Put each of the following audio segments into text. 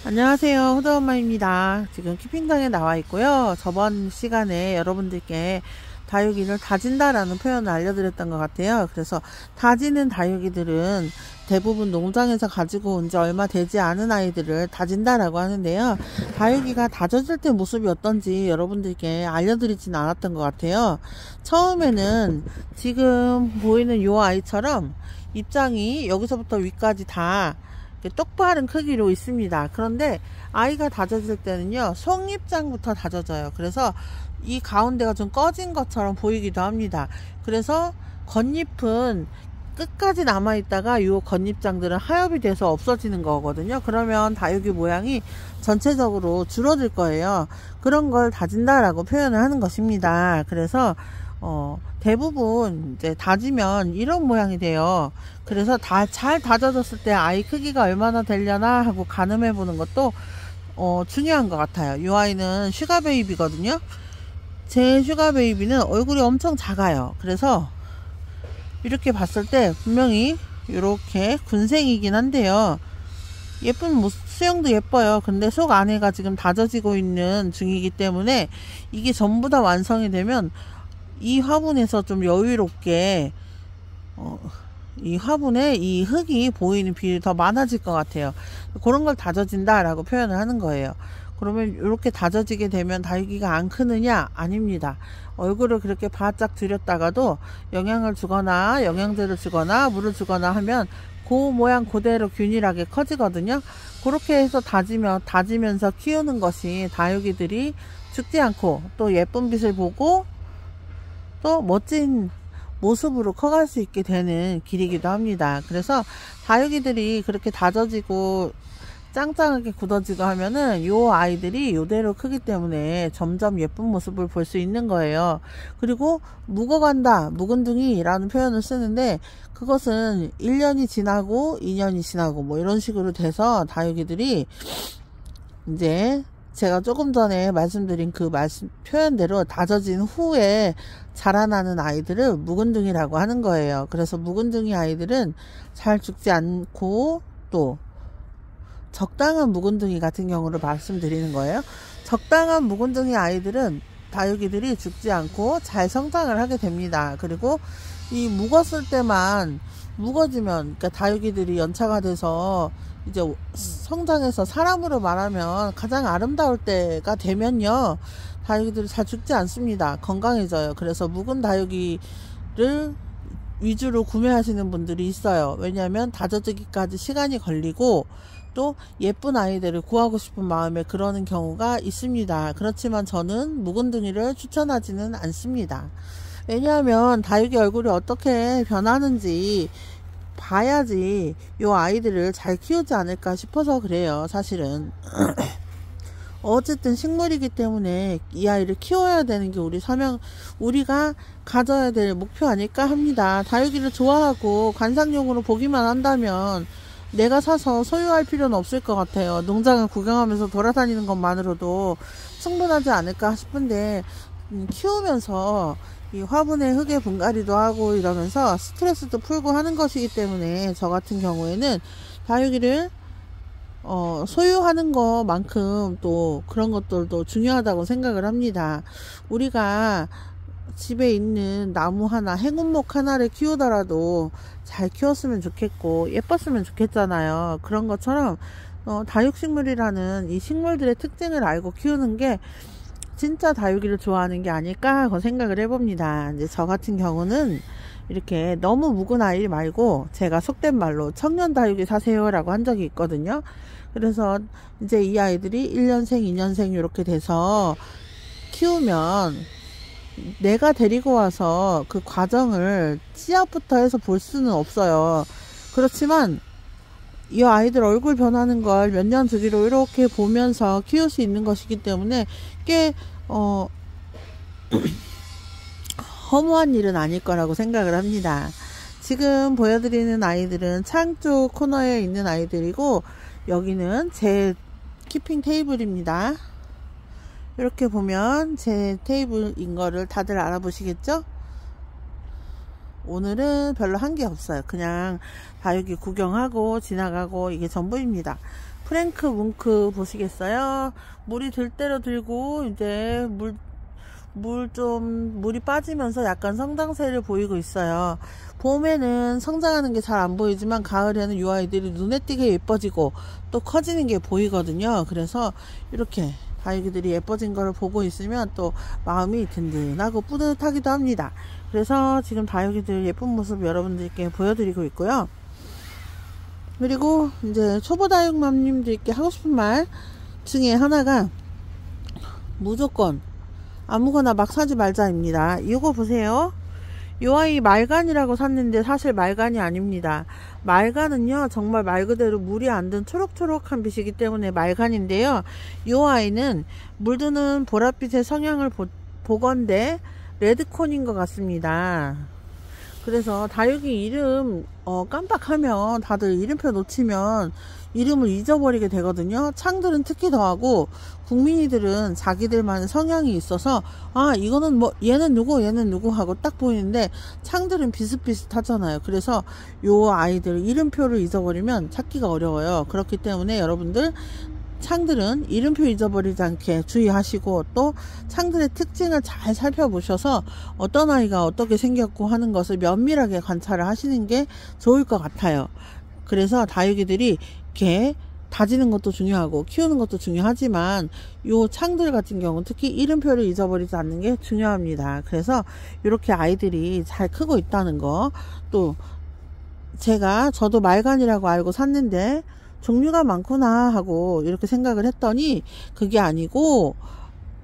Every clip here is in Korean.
안녕하세요, 호두엄마입니다. 지금 키핑장에 나와 있고요. 저번 시간에 여러분들께 다육이를 다진다 라는 표현을 알려드렸던 것 같아요. 그래서 다지는 다육이들은 대부분 농장에서 가지고 온 지 얼마 되지 않은 아이들을 다진다 라고 하는데요. 다육이가 다져질 때 모습이 어떤지 여러분들께 알려드리진 않았던 것 같아요. 처음에는 지금 보이는 이 아이처럼 입장이 여기서부터 위까지 다 똑바른 크기로 있습니다. 그런데 아이가 다져질 때는요, 속입장부터 다져져요. 그래서 이 가운데가 좀 꺼진 것처럼 보이기도 합니다. 그래서 겉잎은 끝까지 남아있다가 이 겉잎장들은 하엽이 돼서 없어지는 거거든요. 그러면 다육이 모양이 전체적으로 줄어들 거예요. 그런 걸 다진다라고 표현을 하는 것입니다. 그래서 대부분 이제 다지면 이런 모양이 돼요. 그래서 잘 다져졌을 때 아이 크기가 얼마나 되려나 하고 가늠해 보는 것도 중요한 것 같아요. 이 아이는 슈가 베이비거든요. 제 슈가 베이비는 얼굴이 엄청 작아요. 그래서 이렇게 봤을 때 분명히 이렇게 군생이긴 한데요, 예쁜 수영도 예뻐요. 근데 속 안에가 지금 다져지고 있는 중이기 때문에 이게 전부 다 완성이 되면 이 화분에서 좀 여유롭게 이 화분에 이 흙이 보이는 비율이 더 많아질 것 같아요. 그런 걸 다져진다 라고 표현을 하는 거예요. 그러면 이렇게 다져지게 되면 다육이가 안 크느냐? 아닙니다. 얼굴을 그렇게 바짝 들였다가도 영양을 주거나 영양제를 주거나 물을 주거나 하면 그 모양 그대로 균일하게 커지거든요. 그렇게 해서 다지면서 키우는 것이 다육이들이 죽지 않고 또 예쁜 빛을 보고 또 멋진 모습으로 커갈 수 있게 되는 길이기도 합니다. 그래서 다육이들이 그렇게 다져지고 짱짱하게 굳어지고 하면은 요 아이들이 요대로 크기 때문에 점점 예쁜 모습을 볼 수 있는 거예요. 그리고 묵어간다, 묵은둥이 라는 표현을 쓰는데, 그것은 1년이 지나고 2년이 지나고 뭐 이런 식으로 돼서 다육이들이 이제 제가 조금 전에 말씀드린 그 표현대로 다져진 후에 자라나는 아이들을 묵은둥이라고 하는 거예요. 그래서 묵은둥이 아이들은 잘 죽지 않고 또 적당한 묵은둥이 같은 경우를 말씀드리는 거예요. 적당한 묵은둥이 아이들은 다육이들이 죽지 않고 잘 성장을 하게 됩니다. 그리고 이 묵었을 때만 묵어지면, 그러니까 다육이들이 연차가 돼서 이제 성장해서 사람으로 말하면 가장 아름다울 때가 되면요, 다육이들이 잘 죽지 않습니다. 건강해져요. 그래서 묵은 다육이를 위주로 구매하시는 분들이 있어요. 왜냐하면 다져지기까지 시간이 걸리고 또 예쁜 아이들을 구하고 싶은 마음에 그러는 경우가 있습니다. 그렇지만 저는 묵은둥이를 추천하지는 않습니다. 왜냐하면 다육이 얼굴이 어떻게 변하는지 봐야지 요 아이들을 잘 키우지 않을까 싶어서 그래요. 사실은 어쨌든 식물이기 때문에 이 아이를 키워야 되는 게 우리가 가져야 될 목표 아닐까 합니다. 다육이를 좋아하고 관상용으로 보기만 한다면 내가 사서 소유할 필요는 없을 것 같아요. 농장을 구경하면서 돌아다니는 것만으로도 충분하지 않을까 싶은데, 키우면서 이 화분에 흙에 분갈이도 하고 이러면서 스트레스도 풀고 하는 것이기 때문에 저 같은 경우에는 다육이를 소유하는 것만큼 또 그런 것들도 중요하다고 생각을 합니다. 우리가 집에 있는 나무 하나, 행운목 하나를 키우더라도 잘 키웠으면 좋겠고 예뻤으면 좋겠잖아요. 그런 것처럼 다육식물이라는 이 식물들의 특징을 알고 키우는 게 진짜 다육이를 좋아하는 게 아닐까 하고 생각을 해봅니다. 이제 저 같은 경우는 이렇게 너무 묵은 아이 말고 제가 속된 말로 청년 다육이 사세요 라고 한 적이 있거든요. 그래서 이제 이 아이들이 1년생, 2년생 이렇게 돼서 키우면 내가 데리고 와서 그 과정을 씨앗부터 해서 볼 수는 없어요. 그렇지만 이 아이들 얼굴 변하는 걸 몇 년 주기로 이렇게 보면서 키울 수 있는 것이기 때문에 꽤 허무한 일은 아닐 거라고 생각을 합니다. 지금 보여드리는 아이들은 창 쪽 코너에 있는 아이들이고, 여기는 제 키핑 테이블입니다. 이렇게 보면 제 테이블인 거를 다들 알아보시겠죠? 오늘은 별로 한 게 없어요. 그냥 다육이 구경하고 지나가고 이게 전부입니다. 프랭크 뭉크 보시겠어요? 물이 들 대로 들고 이제 물이 빠지면서 약간 성장세를 보이고 있어요. 봄에는 성장하는 게 잘 안 보이지만 가을에는 이 아이들이 눈에 띄게 예뻐지고 또 커지는 게 보이거든요. 그래서 이렇게 다육이들이 예뻐진 거를 보고 있으면 또 마음이 든든하고 뿌듯하기도 합니다. 그래서 지금 다육이들 예쁜 모습 여러분들께 보여드리고 있고요. 그리고 이제 초보 다육맘님들께 하고 싶은 말 중에 하나가 무조건 아무거나 막 사지 말자입니다. 이거 보세요. 이 아이 말간이라고 샀는데 사실 말간이 아닙니다. 말간은요 정말 말 그대로 물이 안 든 초록초록한 빛이기 때문에 말간인데요. 이 아이는 물드는 보랏빛의 성향을 보건대 레드콘인 것 같습니다. 그래서 다육이 이름 깜빡하면 다들 이름표 놓치면 이름을 잊어버리게 되거든요. 창들은 특히 더하고 국민이들은 자기들만의 성향이 있어서 아 이거는 뭐 얘는 누구 하고 딱 보이는데 창들은 비슷비슷하잖아요. 그래서 요 아이들 이름표를 잊어버리면 찾기가 어려워요. 그렇기 때문에 여러분들 창들은 이름표 잊어버리지 않게 주의하시고 또 창들의 특징을 잘 살펴보셔서 어떤 아이가 어떻게 생겼고 하는 것을 면밀하게 관찰을 하시는 게 좋을 것 같아요. 그래서 다육이들이 이렇게 다지는 것도 중요하고 키우는 것도 중요하지만 요 창들 같은 경우는 특히 이름표를 잊어버리지 않는 게 중요합니다. 그래서 이렇게 아이들이 잘 크고 있다는 거, 또 저도 말간이라고 알고 샀는데 종류가 많구나 하고 이렇게 생각을 했더니 그게 아니고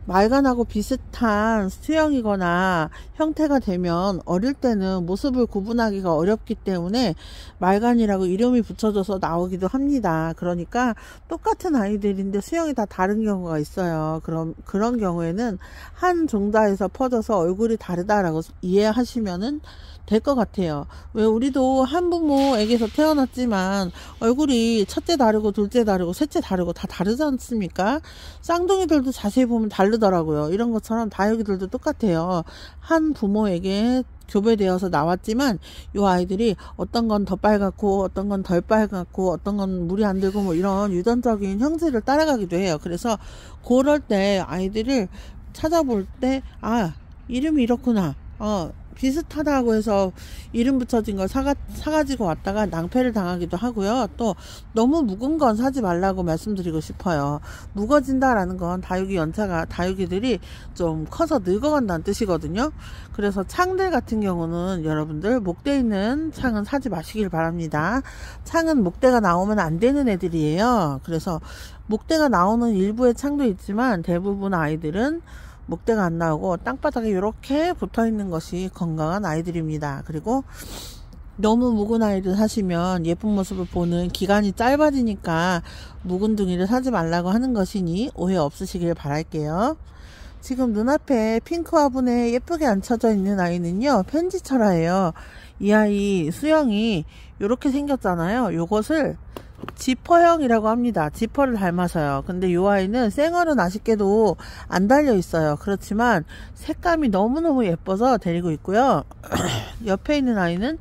말간하고 비슷한 수형이거나 형태가 되면 어릴 때는 모습을 구분하기가 어렵기 때문에 말간이라고 이름이 붙여져서 나오기도 합니다. 그러니까 똑같은 아이들인데 수형이 다 다른 경우가 있어요. 그런 경우에는 한 종자에서 퍼져서 얼굴이 다르다라고 이해하시면은 될 것 같아요. 왜 우리도 한부모에게서 태어났지만 얼굴이 첫째 다르고 둘째 다르고 셋째 다르고 다 다르지 않습니까? 쌍둥이들도 자세히 보면 다르더라고요. 이런 것처럼 다육이들도 똑같아요. 한 부모에게 교배되어서 나왔지만 이 아이들이 어떤 건 더 빨갛고 어떤 건 덜 빨갛고 어떤 건 물이 안 들고 뭐 이런 유전적인 형질을 따라가기도 해요. 그래서 그럴 때 아이들을 찾아볼 때 아 이름이 이렇구나, 비슷하다고 해서 이름 붙여진 걸 사가지고 왔다가 낭패를 당하기도 하고요. 또 너무 묵은 건 사지 말라고 말씀드리고 싶어요. 묵어진다라는 건 다육이들이 좀 커서 늙어간다는 뜻이거든요. 그래서 창들 같은 경우는 여러분들 목대 있는 창은 사지 마시길 바랍니다. 창은 목대가 나오면 안 되는 애들이에요. 그래서 목대가 나오는 일부의 창도 있지만 대부분 아이들은 목대가 안 나오고 땅바닥에 이렇게 붙어 있는 것이 건강한 아이들입니다. 그리고 너무 묵은 아이들 사시면 예쁜 모습을 보는 기간이 짧아지니까 묵은 둥이를 사지 말라고 하는 것이니 오해 없으시길 바랄게요. 지금 눈앞에 핑크 화분에 예쁘게 앉혀져 있는 아이는요 편지철화예요. 이 아이 수영이 이렇게 생겼잖아요. 요것을 지퍼형이라고 합니다. 지퍼를 닮아서요. 근데 이 아이는 생얼은 아쉽게도 안 달려 있어요. 그렇지만 색감이 너무너무 예뻐서 데리고 있고요. 옆에 있는 아이는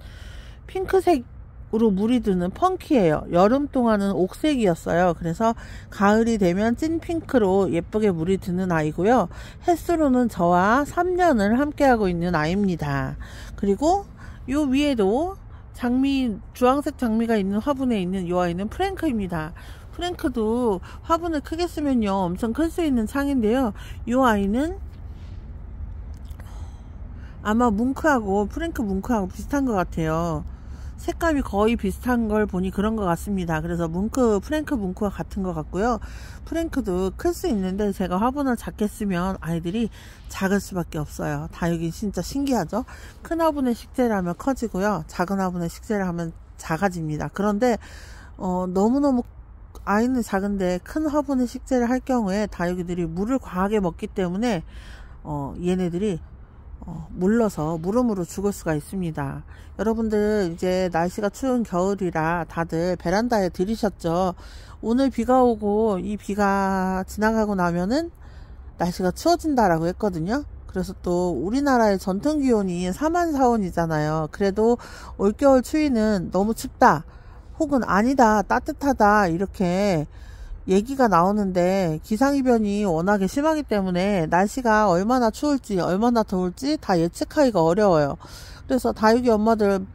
핑크색으로 물이 드는 펑키예요. 여름 동안은 옥색이었어요. 그래서 가을이 되면 찐 핑크로 예쁘게 물이 드는 아이고요. 햇수로는 저와 3년을 함께하고 있는 아이입니다. 그리고 요 위에도 주황색 장미가 있는 화분에 있는 이 아이는 프랭크입니다. 프랭크도 화분을 크게 쓰면요 엄청 클 수 있는 창인데요. 이 아이는 아마 프랭크 뭉크하고 비슷한 것 같아요. 색감이 거의 비슷한 걸 보니 그런 것 같습니다. 그래서 프랭크 뭉크와 같은 것 같고요. 프랭크도 클 수 있는데 제가 화분을 작게 쓰면 아이들이 작을 수밖에 없어요. 다육이 진짜 신기하죠. 큰 화분에 식재를 하면 커지고요, 작은 화분에 식재를 하면 작아집니다. 그런데 너무너무 아이는 작은데 큰 화분에 식재를 할 경우에 다육이들이 물을 과하게 먹기 때문에 얘네들이 물러서 물음으로 죽을 수가 있습니다. 여러분들 이제 날씨가 추운 겨울이라 다들 베란다에 들이셨죠. 오늘 비가 오고 이 비가 지나가고 나면은 날씨가 추워진다라고 했거든요. 그래서 또 우리나라의 전통 기온이 사만사온이잖아요. 그래도 올겨울 추위는 너무 춥다 혹은 아니다 따뜻하다 이렇게 얘기가 나오는데, 기상이변이 워낙에 심하기 때문에 날씨가 얼마나 추울지 얼마나 더울지 다 예측하기가 어려워요. 그래서 다육이 엄마들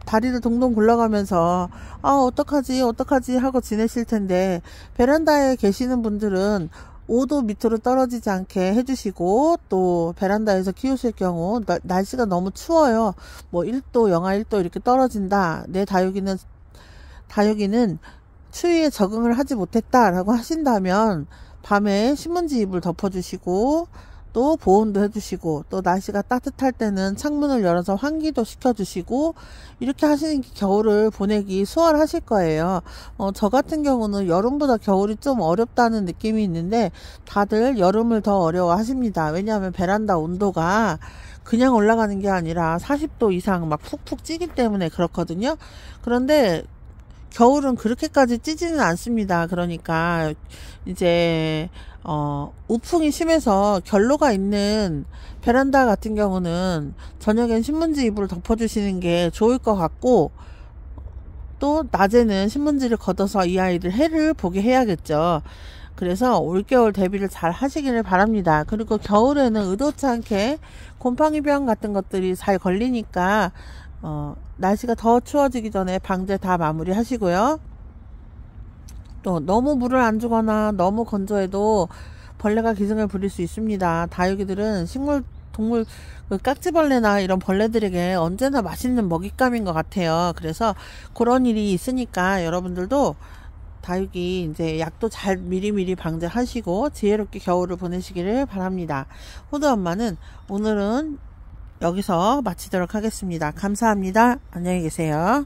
다리를 동동 굴러가면서 어떡하지 하고 지내실 텐데, 베란다에 계시는 분들은 5도 밑으로 떨어지지 않게 해주시고, 또 베란다에서 키우실 경우 날씨가 너무 추워요. 뭐 1도 영하 1도 이렇게 떨어진다, 내 다육이는 추위에 적응을 하지 못했다라고 하신다면 밤에 신문지 이불 덮어주시고, 또 보온도 해주시고, 또 날씨가 따뜻할 때는 창문을 열어서 환기도 시켜주시고, 이렇게 하시는 게 겨울을 보내기 수월하실 거예요. 저 같은 경우는 여름보다 겨울이 좀 어렵다는 느낌이 있는데, 다들 여름을 더 어려워 하십니다. 왜냐하면 베란다 온도가 그냥 올라가는 게 아니라 40도 이상 막 푹푹 찌기 때문에 그렇거든요. 그런데 겨울은 그렇게까지 찌지는 않습니다. 그러니까 이제 우풍이 심해서 결로가 있는 베란다 같은 경우는 저녁엔 신문지 이불을 덮어주시는 게 좋을 것 같고, 또 낮에는 신문지를 걷어서 이 아이들 해를 보게 해야겠죠. 그래서 올겨울 대비를 잘 하시기를 바랍니다. 그리고 겨울에는 의도치 않게 곰팡이병 같은 것들이 잘 걸리니까 날씨가 더 추워지기 전에 방제 다 마무리 하시고요. 또 너무 물을 안 주거나 너무 건조해도 벌레가 기승을 부릴 수 있습니다. 다육이들은 동물 깍지벌레나 이런 벌레들에게 언제나 맛있는 먹잇감인 것 같아요. 그래서 그런 일이 있으니까 여러분들도 다육이 이제 약도 잘 미리미리 방제하시고 지혜롭게 겨울을 보내시기를 바랍니다. 호두 엄마는 오늘은 여기서 마치도록 하겠습니다. 감사합니다. 안녕히 계세요.